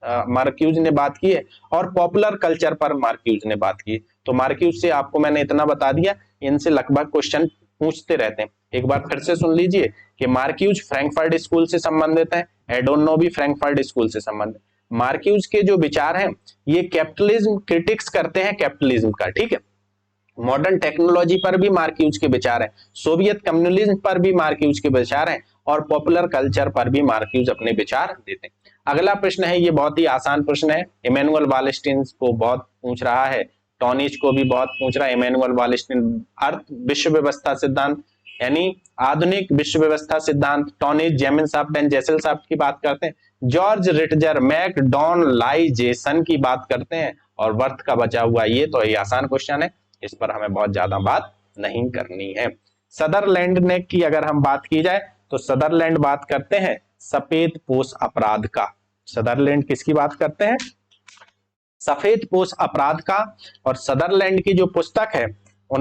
मार्क्यूज ने बात की है, और पॉपुलर कल्चर पर मार्क्यूज ने बात की। तो मार्क्यूज से आपको मैंने इतना बता दिया, इनसे लगभग क्वेश्चन पूछते रहते हैं। एक बार फिर से सुन लीजिए कि मार्क्यूज फ्रैंकफर्ट स्कूल से संबंधित है, एडोर्नो भी फ्रैंकफर्ट स्कूल से संबंधित। मार्क्यूज के जो विचार हैं ये कैपिटलिज्म क्रिटिक्स करते हैं, कैपिटलिज्म का, ठीक है। मॉडर्न टेक्नोलॉजी पर भी मार्क्यूज के विचार हैं, सोवियत कम्युनिज्म पर भी मार्क्यूज के विचार हैं, और पॉपुलर कल्चर पर भी मार्क्यूज अपने विचार देते हैं। अगला प्रश्न है, ये बहुत ही आसान प्रश्न है, इमैनुअल वालेस्टाइन को बहुत पूछ रहा है, टॉनिज को भी बहुत पूछ रहा है। इमैनुअल वालेस्टाइन अर्थ विश्व व्यवस्था सिद्धांत यानी आधुनिक विश्व व्यवस्था सिद्धांत, टॉनिज जेमिनसॉफ्ट एंड जेसेलसॉफ्ट की बात करते हैं, जॉर्ज रिटजर मैकडॉनलाइजेशन की बात करते हैं, और वर्थ का बचा हुआ, ये तो ये आसान क्वेश्चन है, इस पर हमें बहुत ज्यादा बात नहीं करनी है। सदरलैंड ने की अगर हम बात की जाए तो सदरलैंड बात करते हैं सफेद पोश अपराध का। सदरलैंड किसकी बात करते हैं? सफेद पोश अपराध का। और सदरलैंड की जो पुस्तक है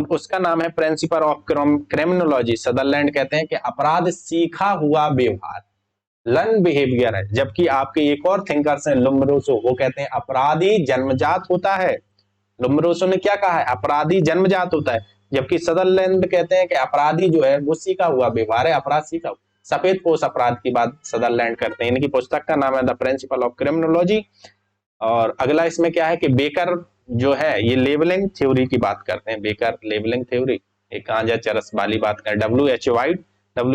उसका नाम है प्रिंसिपल ऑफ क्रिमिनोलॉजी। सदरलैंड कहते हैं कि अपराध सीखा हुआ व्यवहार, लर्न बिहेवियर है। जबकि आपके एक और थिंकर्स हैं लोम्ब्रोसो, वो कहते हैं अपराधी जन्मजात होता है। लोम्ब्रोसो ने क्या कहा है? अपराधी जन्मजात होता है। जबकि सदरलैंड कहते हैं कि अपराधी जो है वो सीखा हुआ व्यवहार है, अपराध सीखा हुआ। सफेद पोश अपराध की बात सदरलैंड करते हैं। इनकी पुस्तक का नाम है द प्रिंसिपल ऑफ क्रिमिनोलॉजी। और अगला इसमें क्या है कि बेकर जो है ये लेबलिंग थ्योरी की बात करते हैं। बेकर लेबलिंग थ्योरी, एक गांजा चरस वाली बात करें। W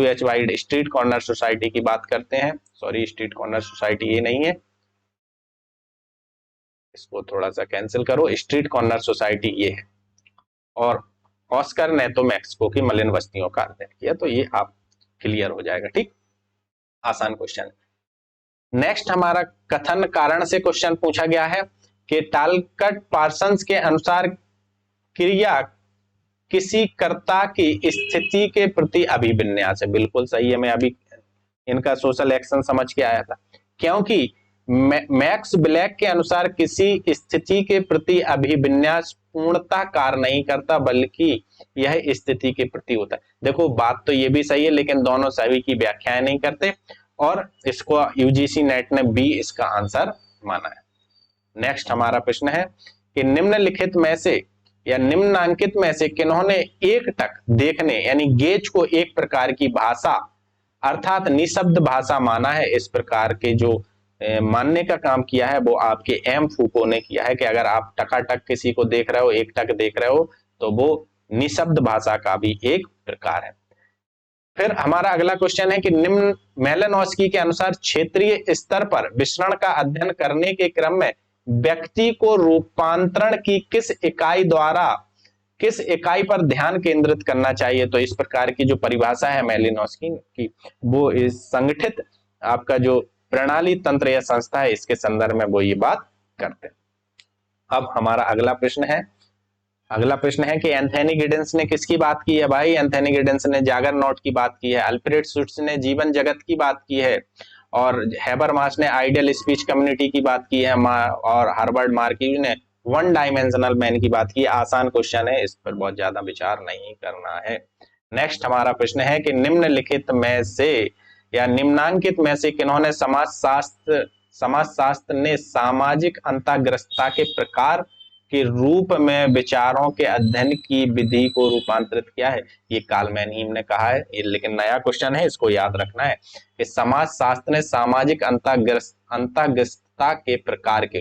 H wide street corner society की बात करते हैं। सॉरी, स्ट्रीट कॉर्नर सोसाइटी ये नहीं है, इसको थोड़ा सा कैंसिल करो, स्ट्रीट कॉर्नर सोसाइटी ये है। और ऑस्कर ने तो मैक्सिको की मलिन बस्तियों का अध्ययन किया। तो ये आप क्लियर हो जाएगा, ठीक, आसान क्वेश्चन। नेक्स्ट हमारा कथन कारण से क्वेश्चन पूछा गया है कि टालकट पार्सन्स के अनुसार क्रिया किसी कर्ता की स्थिति के प्रति अभिविन्यास है। बिल्कुल सही है, मैं अभी इनका सोशल एक्शन समझ के आया था। क्योंकि मैक्स ब्लैक के अनुसार किसी स्थिति के प्रति अभिविन्यास पूर्णतः कार्य नहीं करता, बल्कि यह स्थिति के प्रति होता है। देखो बात तो ये भी सही है, लेकिन दोनों सही की व्याख्याएं नहीं करते, और इसको यूजीसी नेट ने बी इसका आंसर माना है। नेक्स्ट हमारा प्रश्न है कि निम्नलिखित में से या निम्नांकित में से किन्होंने एकटक देखने यानी गेज को एक प्रकार की भाषा अर्थात निशब्द भाषा माना है? इस प्रकार के जो मानने का काम किया है वो आपके एम फूको ने किया है कि अगर आप टकाटक किसी को देख रहे हो, एक टक देख रहे हो, तो वो निशब्द भाषा का भी एक प्रकार है। फिर हमारा अगला क्वेश्चन है कि निम्न मेलानोस्की के अनुसार क्षेत्रीय स्तर पर विसरण का अध्ययन करने के क्रम में व्यक्ति को रूपांतरण की किस इकाई पर ध्यान केंद्रित करना चाहिए? तो इस प्रकार की जो परिभाषा है मेलानोस्की की, वो इस संगठित आपका जो प्रणाली तंत्र या संस्था है इसके संदर्भ में वो ये बात करते हैं। अब हमारा अगला प्रश्न है कि एंथोनी गिडेंस ने किसकी बात की है? भाई एंथोनी गिडेंस ने जागरनॉट की बात की है, अल्फ्रेड शुट्ज ने जीवन जगत की बात की है, और हैबरमास ने आइडियल स्पीच कम्युनिटी की बात की है, और हार्वर्ड मार्क्यूज ने वन डायमेंशनल मैन की बात की। आसान क्वेश्चन है, इस पर बहुत ज्यादा विचार नहीं करना है। नेक्स्ट हमारा प्रश्न है कि निम्नलिखित में से या निम्नांकित में से किन्होंने समाजशास्त्र ने सामाजिक अंतःग्रस्तता के प्रकार के रूप में विचारों के अध्ययन की विधि को रूपांतरित किया है? ये कार्ल मैनहीम ने कहा है, लेकिन नया क्वेश्चन है, इसको याद रखना है कि समाजशास्त्र ने सामाजिक अंतःग्रस्तता के प्रकार के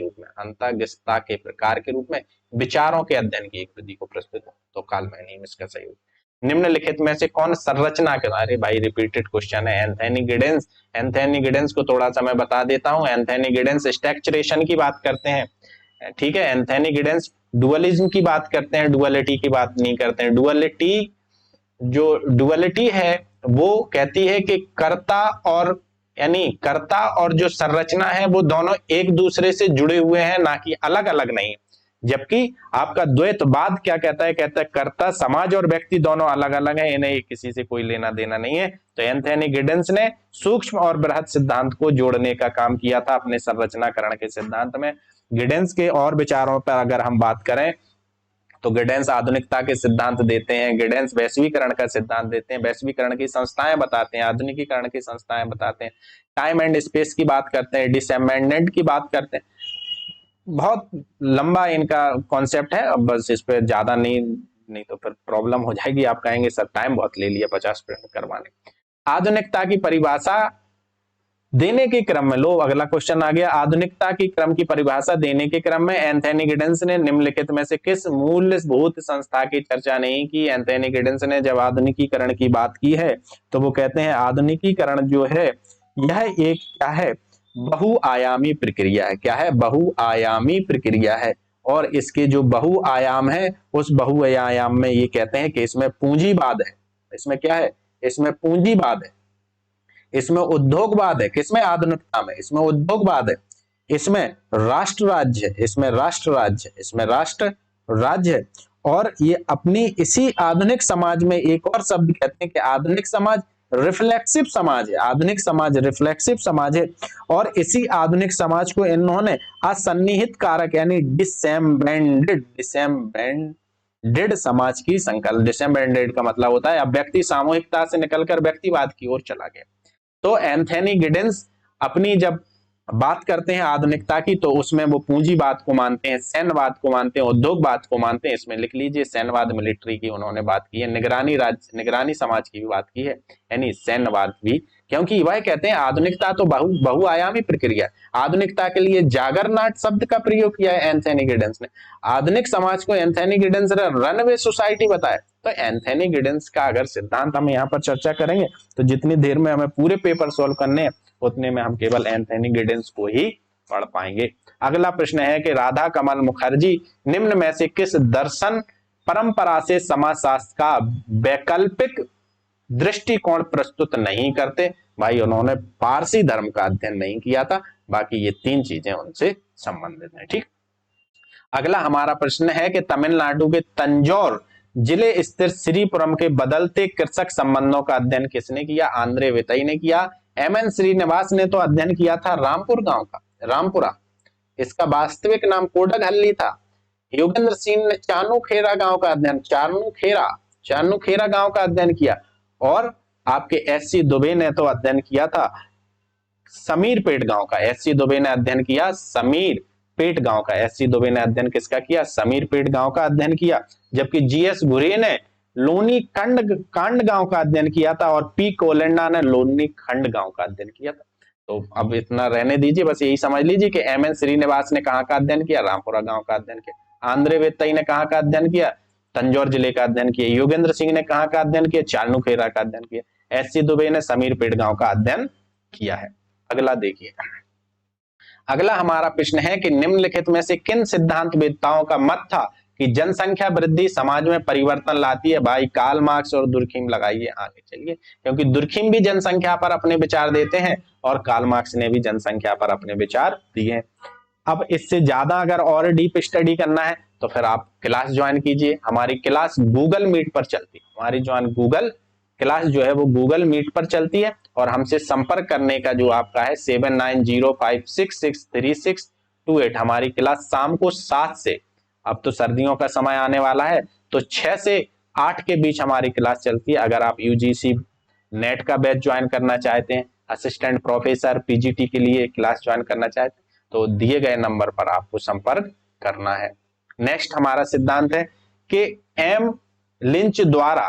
रूप में विचारों के अध्ययन की एक विधि को प्रस्तुत, तो कार्ल मैनहीम इसका सही होगा। निम्नलिखित में से कौन संरचना के, अरे भाई रिपीटेड क्वेश्चन है। एंथोनी गिडेंस को थोड़ा सा मैं बता देता हूं। एंथोनी गिडेंस स्ट्रक्चरेशन की बात करते हैं, ठीक है। एंथोनी गिडेंस डुअलिज्म की बात करते हैं, डुअलिटी की बात नहीं करते हैं। डुअलिटी है वो कहती है कि कर्ता और जो संरचना है वो दोनों एक दूसरे से जुड़े हुए हैं, ना कि अलग अलग नहीं। जबकि आपका द्वैतवाद क्या कहता है? कहता है कर्ता, समाज और व्यक्ति दोनों अलग अलग हैं, इन्हें किसी से कोई लेना देना नहीं है। तो एंथोनी गिडेंस ने सूक्ष्म और बृहत सिद्धांत को जोड़ने का काम किया था अपने संरचनाकरण के सिद्धांत में। गिडेंस के और विचारों पर अगर हम बात करें तो गिडेंस आधुनिकता के सिद्धांत देते हैं, गिडेंस वैश्वीकरण का सिद्धांत देते हैं, वैश्वीकरण की संस्थाएं बताते हैं, आधुनिकीकरण की संस्थाएं बताते हैं, टाइम एंड स्पेस की बात करते हैं, डिसमेंडेंट की बात करते हैं। बहुत लंबा इनका कॉन्सेप्ट है, अब बस इस पे ज्यादा नहीं तो फिर प्रॉब्लम हो जाएगी, आप कहेंगे सर टाइम बहुत ले लिया 50% करवाने। आधुनिकता की परिभाषा देने के क्रम में, लो अगला क्वेश्चन आ गया, आधुनिकता की क्रम की परिभाषा देने के क्रम में एंथोनी गिडेंस ने निम्नलिखित में से किस मूलभूत संस्था की चर्चा नहीं की। एंथोनी गिडेंस ने जब आधुनिकीकरण की बात की है तो वो कहते हैं आधुनिकीकरण जो है यह एक क्या है, बहुआयामी प्रक्रिया है। क्या है? बहुआयामी प्रक्रिया है। और इसके जो बहुआयाम है उस बहुआयाम में ये कहते हैं कि इसमें पूंजीवाद है। इसमें क्या है? इसमें पूंजीवाद है, इसमें उद्योगवाद है। किसमें? आधुनिकता में। इसमें उद्योगवाद है, इसमें राष्ट्र राज्य है, इसमें राष्ट्र राज्य, इसमें राष्ट्र राज्य है। और ये अपनी इसी आधुनिक समाज में एक और शब्द कहते हैं कि आधुनिक समाज रिफ्लेक्सिव समाज है। आधुनिक समाज रिफ्लेक्सिव समाज है। और इसी आधुनिक समाज को इन्होंने असन्निहित कारक यानी डिसएम्बेंडेड समाज की संकल्प। डिसएम्बेंडेड का मतलब होता है अब व्यक्ति सामूहिकता से निकलकर व्यक्तिवाद की ओर चला गया। तो एंथोनी गिडेंस अपनी जब बात करते हैं आधुनिकता की तो उसमें वो पूंजीवाद को मानते हैं, सैन्यवाद को मानते हैं, उद्योगवाद को मानते हैं। इसमें लिख लीजिए सैन्यवाद, मिलिट्री की उन्होंने बात की है, निगरानी समाज की भी बात की है, यानी सैन्यवाद भी। क्योंकि वह कहते हैं आधुनिकता तो बहुआयामी प्रक्रिया। आधुनिकता के लिए जागरनाट शब्द का प्रयोग किया है एंथोनी गिडेंस ने। आधुनिक समाज को एंथोनी गिडेंस ने रनवे सोसाइटी बताया। तो एंथोनी गिडेंस का अगर सिद्धांत हम यहाँ पर चर्चा करेंगे तो जितनी देर में हमें पूरे पेपर सॉल्व करने हैं उतने में हम केवल एंथोनी गिडेंस को ही पढ़ पाएंगे। अगला प्रश्न है कि राधा कमल मुखर्जी निम्न में से किस दर्शन परंपरा से समाजशास्त्र का वैकल्पिक दृष्टिकोण प्रस्तुत नहीं करते? भाई उन्होंने पारसी धर्म का अध्ययन नहीं किया था, बाकी ये तीन चीजें उनसे संबंधित हैं। ठीक, अगला हमारा प्रश्न है कि तमिलनाडु के तंजौर जिले स्थित श्रीपुरम के बदलते कृषक संबंधों का अध्ययन किसने किया? आंद्रे वितई ने किया। एमएन श्रीनिवास ने तो अध्ययन किया था रामपुर गांव का, रामपुरा, इसका वास्तविक नाम कोडगहल्ली था। योगेंद्र सिंह ने चानूखेरा गांव का अध्ययन, चानूखेरा गांव का अध्ययन किया। और आपके एससी दुबे ने तो अध्ययन किया था समीरपेट गांव का। एससी दुबे ने अध्ययन किया समीरपेट गांव का। एससी दुबे ने अध्ययन किसका किया? समीरपेट गांव का अध्ययन किया। जबकि जीएस घुरे ने लोनी कांड गांव का अध्ययन किया था और पी कोलेंडा ने लोनी खंड गांव का अध्ययन किया था। तो अब इतना रहने दीजिए, बस यही समझ लीजिए कि एमएन श्रीनिवास ने कहां का अध्ययन किया? रामपुरा गांव का अध्ययन किया। आंद्रे वितई ने कहां का अध्ययन किया? तंजौर जिले का अध्ययन किया। योगेंद्र सिंह ने कहां का अध्ययन किया? चानूखेरा का अध्ययन किया। एससी दुबे ने समीरपेट गांव का अध्ययन किया है। अगला देखिए, अगला हमारा प्रश्न है कि निम्नलिखित में से किन सिद्धांत वेदताओं का मत था कि जनसंख्या वृद्धि समाज में परिवर्तन लाती है? भाई कार्ल मार्क्स और दुर्खीम लगाइए आगे चलिए, क्योंकि दुर्खीम भी जनसंख्या पर अपने विचार देते हैं और कार्ल मार्क्स ने भी जनसंख्या पर अपने विचार दिए हैं। अब इससे ज्यादा अगर और डीप स्टडी करना है तो फिर आप क्लास ज्वाइन कीजिए। हमारी क्लास गूगल मीट पर चलती है, हमारी गूगल क्लास जो है वो गूगल मीट पर चलती है। और हमसे संपर्क करने का जो आपका है 7905663628। हमारी क्लास शाम को 7 से, अब तो सर्दियों का समय आने वाला है तो 6 से 8 के बीच हमारी क्लास चलती है। अगर आप यूजीसी नेट का बैच ज्वाइन करना चाहते हैं, असिस्टेंट प्रोफेसर पीजीटी के लिए क्लास ज्वाइन करना चाहते हैं तो दिए गए नंबर पर आपको संपर्क करना है। नेक्स्ट हमारा सिद्धांत है कि एम लिंच द्वारा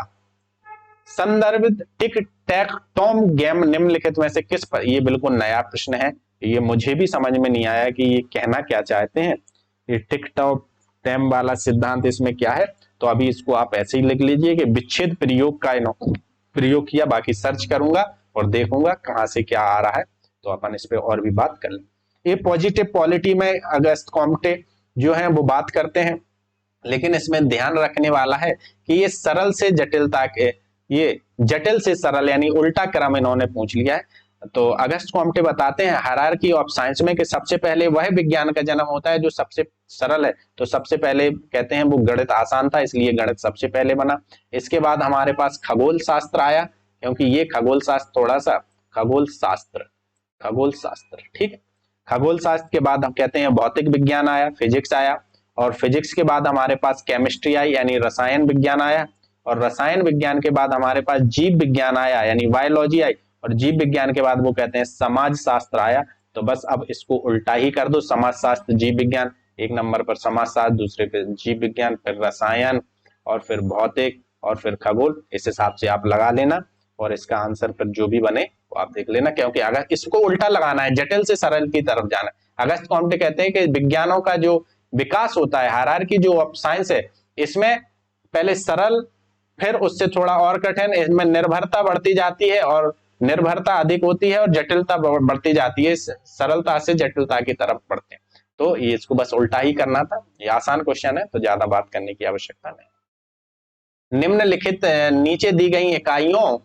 संदर्भित टिक टैक टॉम गेम निम्नलिखित में से किस पर? ये बिल्कुल नया प्रश्न है, ये मुझे भी समझ में नहीं आया कि ये कहना क्या चाहते हैं। ये टिक टॉक टैम वाला सिद्धांत इसमें क्या है? तो अभी इसको आप ऐसे ही लिख लीजिए कि विच्छेद प्रयोग का प्रयोग किया। बाकी सर्च करूंगा और देखूंगा कहां से क्या आ रहा है तो अपन इस पे और भी बात कर लें। ये पॉजिटिव पॉलिटी में अगस्त कॉम्टे जो है वो बात करते हैं, लेकिन इसमें ध्यान रखने वाला है कि ये सरल से जटिलता के, ये जटिल से सरल यानी उल्टा क्रम इन्होंने पूछ लिया है। तो अगस्त कॉम्टे बताते हैं हायरार्की ऑफ साइंस में कि सबसे पहले वह विज्ञान का जन्म होता है जो सबसे सरल है। तो सबसे पहले कहते हैं वो गणित आसान था इसलिए गणित सबसे पहले बना। इसके बाद हमारे पास खगोल शास्त्र आया, क्योंकि ये खगोल शास्त्र थोड़ा सा खगोल शास्त्र ठीक है। खगोल शास्त्र के बाद हम कहते हैं भौतिक विज्ञान आया, फिजिक्स आया। और फिजिक्स के बाद हमारे पास केमिस्ट्री आई यानी रसायन विज्ञान आया, और रसायन विज्ञान के बाद हमारे पास जीव विज्ञान आया यानी बायोलॉजी आई, और जीव विज्ञान के बाद वो कहते हैं समाज शास्त्र आया। तो बस अब इसको उल्टा ही कर दो, समाज शास्त्र जीव विज्ञान, एक नंबर पर समाज शास्त्र, दूसरे पे जीव विज्ञान, फिर रसायन, और फिर भौतिक, और फिर खगोल। इस हिसाब से आप लगा लेना और इसका आंसर फिर जो भी बने वो आप देख लेना, क्योंकि अगर इसको उल्टा लगाना है, जटिल से सरल की तरफ जाना है। अगस्त कॉम्टे कहते हैं कि विज्ञानों का जो विकास होता है, हायरार्की जो साइंस है, इसमें पहले सरल, फिर उससे थोड़ा और कठिन, इसमें निर्भरता बढ़ती जाती है और निर्भरता अधिक होती है और जटिलता बढ़ती जाती है, सरलता से जटिलता की तरफ बढ़ते हैं। तो ये इसको बस उल्टा ही करना था। ये आसान क्वेश्चन है तो ज्यादा बात करने की आवश्यकता नहीं। निम्नलिखित नीचे दी गई इकाइयों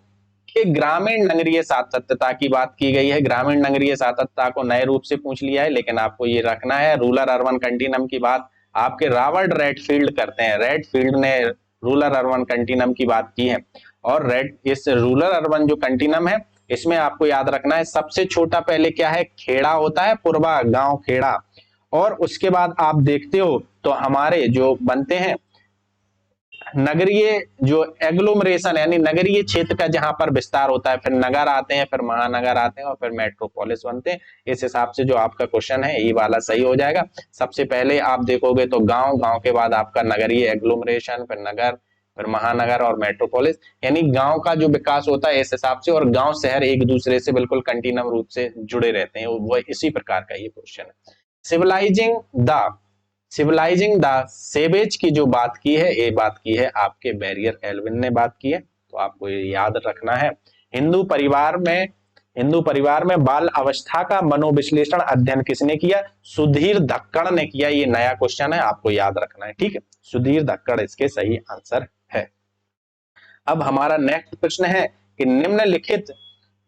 के ग्रामीण नगरीय सातत्यता की बात की गई है। ग्रामीण नगरीय सातत्यता को नए रूप से पूछ लिया है, लेकिन आपको ये रखना है रूरल अर्बन कंटिन्यूम की बात आपके रॉबर्ट रेडफील्ड करते हैं। रेडफील्ड ने रूरल अर्बन कंटिन्यूम की बात की है, और इस रूरल अर्बन जो कंटिन्यूम है इसमें आपको याद रखना है सबसे छोटा पहले क्या है, खेड़ा होता है, पूर्वा गांव खेड़ा, और उसके बाद आप देखते हो तो हमारे जो बनते हैं नगरीय जो एग्लोमरेशन यानी नगरीय क्षेत्र का जहां पर विस्तार होता है, फिर नगर आते हैं, फिर महानगर आते हैं, और फिर मेट्रोपोलिस बनते हैं। इस हिसाब से जो आपका क्वेश्चन है ये वाला सही हो जाएगा। सबसे पहले आप देखोगे तो गांव, गांव के बाद आपका नगरीय एग्लोमरेशन, फिर नगर, फिर महानगर और मेट्रोपोलिस, यानी गांव का जो विकास होता है इस हिसाब से, और गांव शहर एक दूसरे से बिल्कुल कंटिन्यूम रूप से जुड़े रहते हैं, वो इसी प्रकार का ये क्वेश्चन है। सिविलाइजिंग द सेवेज की जो बात की है, ये बात की है आपके बैरियर एल्विन ने बात की है, तो आपको ये याद रखना है। हिंदू परिवार में बाल अवस्था का मनोविश्लेषण अध्ययन किसने किया, सुधीर धक्कड़ ने किया। ये नया क्वेश्चन है, आपको याद रखना है, ठीक है, सुधीर धक्कड़ इसके सही आंसर है। अब हमारा नेक्स्ट प्रश्न है कि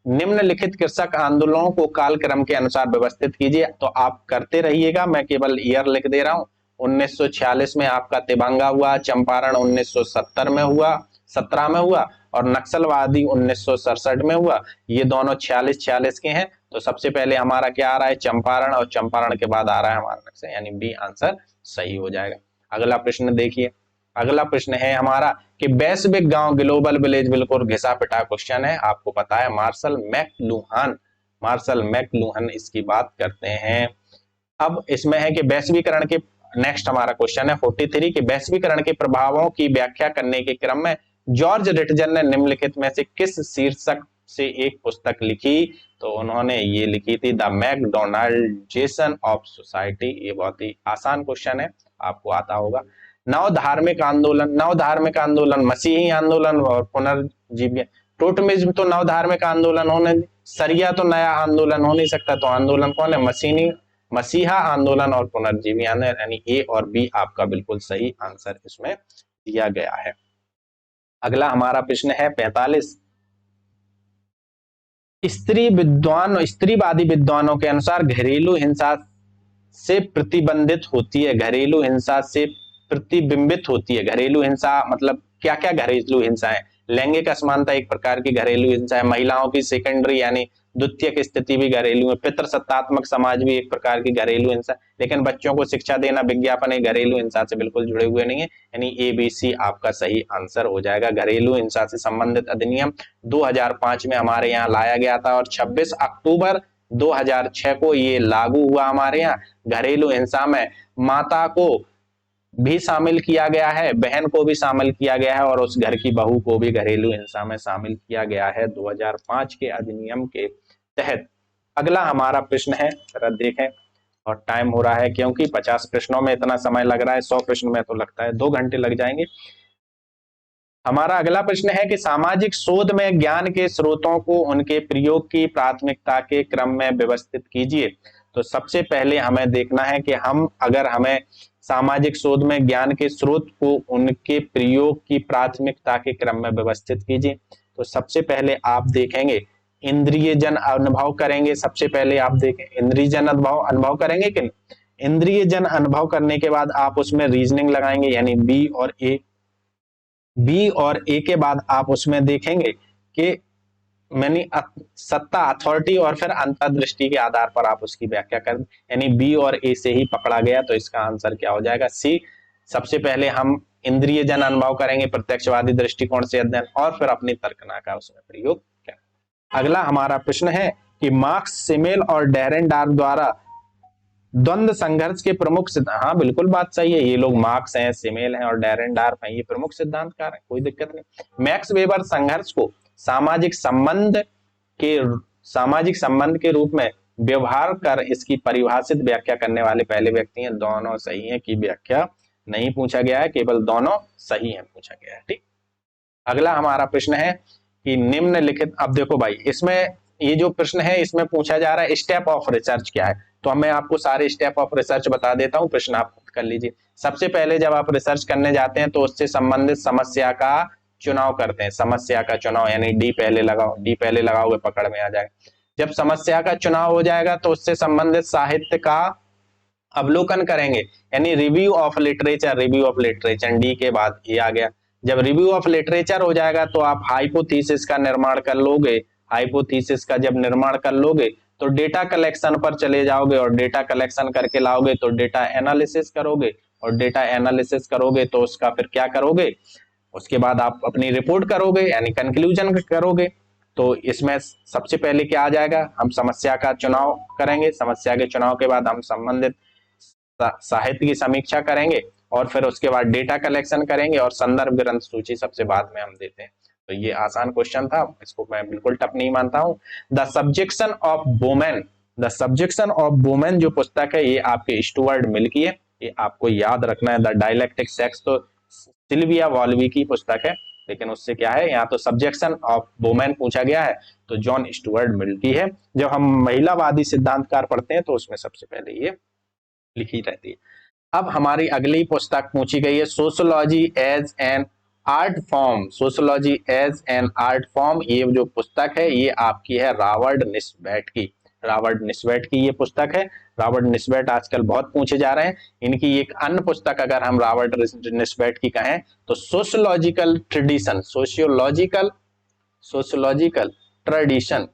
निम्नलिखित कृषक आंदोलनों को कालक्रम के अनुसार व्यवस्थित कीजिए। तो आप करते रहिएगा, मैं केवल ईयर लिख दे रहा हूं। 1946 में आपका तिबंगा हुआ, चंपारण 1970 में हुआ, 17 में हुआ, और नक्सलवादी 1967 में हुआ। ये दोनों 46 के हैं। तो सबसे पहले हमारा क्या आ रहा है, चंपारण, और चंपारण के बाद आ रहा है हमारा नक्सल, यानी बी आंसर सही हो जाएगा। अगला प्रश्न देखिए, अगला प्रश्न है हमारा कि वैश्विक गांव ग्लोबल विलेज बिल्कुल घिसा पिटा क्वेश्चन है, आपको पता है मार्शल मैकलुहान इसकी बात करते हैं। अब इसमें है कि वैश्वीकरण के, नेक्स्ट हमारा क्वेश्चन है 43 कि वैश्वीकरण के प्रभावों की व्याख्या करने के क्रम में जॉर्ज रिटजन ने निम्नलिखित में से किस शीर्षक से एक पुस्तक लिखी। तो उन्होंने ये लिखी थी द मैकडोनाल्डाइजेशन ऑफ सोसाइटी। ये बहुत ही आसान क्वेश्चन है, आपको आता होगा। नव धार्मिक आंदोलन, मसीही आंदोलन और पुनर्जीवी, टोटमिज्म तो नव धार्मिक आंदोलन होने, सरिया तो नया आंदोलन हो नहीं सकता, तो आंदोलन कौन है, मसीहा आंदोलन और पुनर्जीवी आंदोलन, यानी ए और बी आपका बिल्कुल सही आंसर इसमें दिया गया है। अगला हमारा प्रश्न है 45, स्त्रीवादी विद्वानों के अनुसार घरेलू हिंसा से प्रतिबंधित होती है, घरेलू हिंसा से प्रतिबिंबित होती है। घरेलू हिंसा मतलब क्या क्या घरेलू हिंसा है, लैंगिक असमानता एक प्रकार की घरेलू हिंसा है, महिलाओं की सेकेंडरी यानी द्वितीयक स्थिति भी घरेलू है, पितृसत्तात्मक समाज भी एक प्रकार की घरेलू हिंसा, लेकिन बच्चों को शिक्षा देना, विज्ञापन एक घरेलू हिंसा से बिल्कुल जुड़े हुए नहीं है, यानी ABC आपका सही आंसर हो जाएगा। घरेलू हिंसा से संबंधित अधिनियम 2005 में हमारे यहाँ लाया गया था, और 26 अक्टूबर 2006 को ये लागू हुआ हमारे यहाँ। घरेलू हिंसा में माता को भी शामिल किया गया है, बहन को भी शामिल किया गया है, और उस घर की बहू को भी घरेलू हिंसा में शामिल किया गया है 2005 के अधिनियम के तहत। अगला हमारा प्रश्न है, जरा देखें, और टाइम हो रहा है क्योंकि 50 प्रश्नों में इतना समय लग रहा है, 100 प्रश्न में तो लगता है 2 घंटे लग जाएंगे। हमारा अगला प्रश्न है कि सामाजिक शोध में ज्ञान के स्रोतों को उनके प्रयोग की प्राथमिकता के क्रम में व्यवस्थित कीजिए। तो सबसे पहले हमें देखना है कि हमें सामाजिक शोध में ज्ञान के स्रोत को उनके प्रयोग की प्राथमिकता के क्रम में व्यवस्थित कीजिए। तो सबसे पहले आप देखेंगे इंद्रिय जन अनुभव करेंगे। सबसे पहले आप देखें इंद्रिय जन अनुभव करेंगे कि इंद्रिय जन अनुभव करने के बाद आप उसमें रीजनिंग लगाएंगे, यानी बी और ए के बाद आप उसमें देखेंगे कि मैंने सत्ता, अथॉरिटी और फिर अंतर्दृष्टि के आधार पर आप उसकी व्याख्या कर, यानी बी और ए से ही पकड़ा गया, तो इसका आंसर क्या हो जाएगा? सी। सबसे पहले हम इंद्रिय जन अनुभव करेंगे, प्रत्यक्षवादी दृष्टिकोण से अध्ययन, और फिर अपनी तर्कना का उसमें प्रयोग करें। अगला हमारा प्रश्न है कि मार्क्स, सिमेल और डेरेनडार्फ द्वारा द्वंद्व संघर्ष के प्रमुख सिद्धांत। हाँ बिल्कुल बात सही है, ये लोग मार्क्स हैं, सिमेल हैं और डेरेनडार्फ हैं, ये प्रमुख सिद्धांतकार हैं, कोई दिक्कत नहीं। मैक्स वेबर संघर्ष को सामाजिक संबंध के रूप में व्यवहार कर इसकी परिभाषित व्याख्या करने वाले पहले व्यक्ति हैं। दोनों सही हैं की व्याख्या नहीं पूछा गया है, केवल दोनों सही हैं पूछा गया है। ठीक, अगला हमारा प्रश्न है कि निम्नलिखित, अब देखो भाई इसमें ये जो प्रश्न है इसमें पूछा जा रहा है स्टेप ऑफ रिसर्च क्या है, तो मैं आपको सारे स्टेप ऑफ रिसर्च बता देता हूं, प्रश्न आप कर लीजिए। सबसे पहले जब आप रिसर्च करने जाते हैं तो उससे संबंधित समस्या का चुनाव करते हैं, समस्या का चुनाव, यानी डी पहले लगाओ, डी पहले लगाओगे पकड़ में आ जाएगा। जब समस्या का चुनाव हो जाएगा तो उससे संबंधित साहित्य का अवलोकन करेंगे, यानी review of literature, review of literature D के बाद ये आ गया। जब रिव्यू ऑफ लिटरेचर हो जाएगा तो आप हाइपोथेसिस का निर्माण कर लोगे, हाइपोथेसिस का जब निर्माण कर लोगे तो डेटा कलेक्शन पर चले जाओगे, और डेटा कलेक्शन करके लाओगे तो डेटा एनालिसिस करोगे, और डेटा एनालिसिस करोगे तो उसका फिर क्या करोगे, उसके बाद आप अपनी रिपोर्ट करोगे, यानी कंक्लूजन करोगे। तो इसमें सबसे पहले क्या आ जाएगा, हम समस्या का चुनाव करेंगे, समस्या के चुनाव के बाद हम संबंधित साहित्य की समीक्षा करेंगे, और फिर उसके बाद डेटा कलेक्शन करेंगे, और संदर्भ ग्रंथ सूची सबसे बाद में हम देते हैं। तो ये आसान क्वेश्चन था, इसको मैं बिल्कुल टफ नहीं मानता हूं। The subjection of women, the subjection of women जो पुस्तक है ये आपके स्टुअर्ट मिल की है, ये आपको याद रखना है। द डायलेक्टिक सेक्स तो सिल्विया वॉल्वी की पुस्तक है, लेकिन उससे क्या है, यहाँ तो सब्जेक्शन ऑफ वुमेन पूछा गया है, तो जॉन स्टुअर्ट मिल की है। जब हम महिलावादी सिद्धांतकार पढ़ते हैं तो उसमें सबसे पहले ये लिखी रहती है। अब हमारी अगली पुस्तक पूछी गई है sociology as an art form, sociology as an art form, ये जो पुस्तक है ये आपकी है रॉबर्ट निस्बेट की, रॉबर्ट निस्बेट की ये पुस्तक है। रॉबर्ट निस्बेट आजकल बहुत पूछे जा रहे हैं। इनकी एक अन्य पुस्तक अगर हम रॉबर्ट निस्बेट की कहें तो sociological tradition, sociological tradition,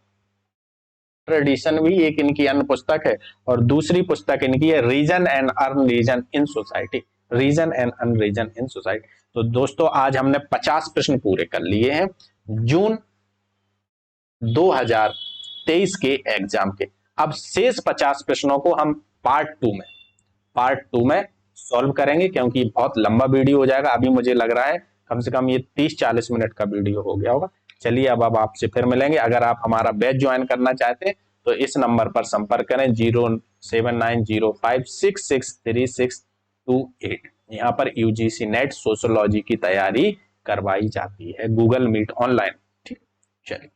tradition भी एक इनकी अन्य पुस्तक है। और दूसरी पुस्तक इनकी है reason and unreason in society, reason and unreason in society. तो दोस्तों आज हमने 50 प्रश्न पूरे कर लिए हैं जून 2023 के एग्जाम के। अब शेष 50 प्रश्नों को हम पार्ट टू में सॉल्व करेंगे, क्योंकि बहुत लंबा वीडियो हो जाएगा। अभी मुझे लग रहा है कम से कम ये 30-40 मिनट का वीडियो हो गया होगा। चलिए अब आपसे फिर मिलेंगे। अगर आप हमारा बैच ज्वाइन करना चाहते हैं तो इस नंबर पर संपर्क करें 07905663628। यहाँ पर यूजीसी नेट सोशियोलॉजी की तैयारी करवाई जाती है, गूगल मीट ऑनलाइन। ठीक, चलिए।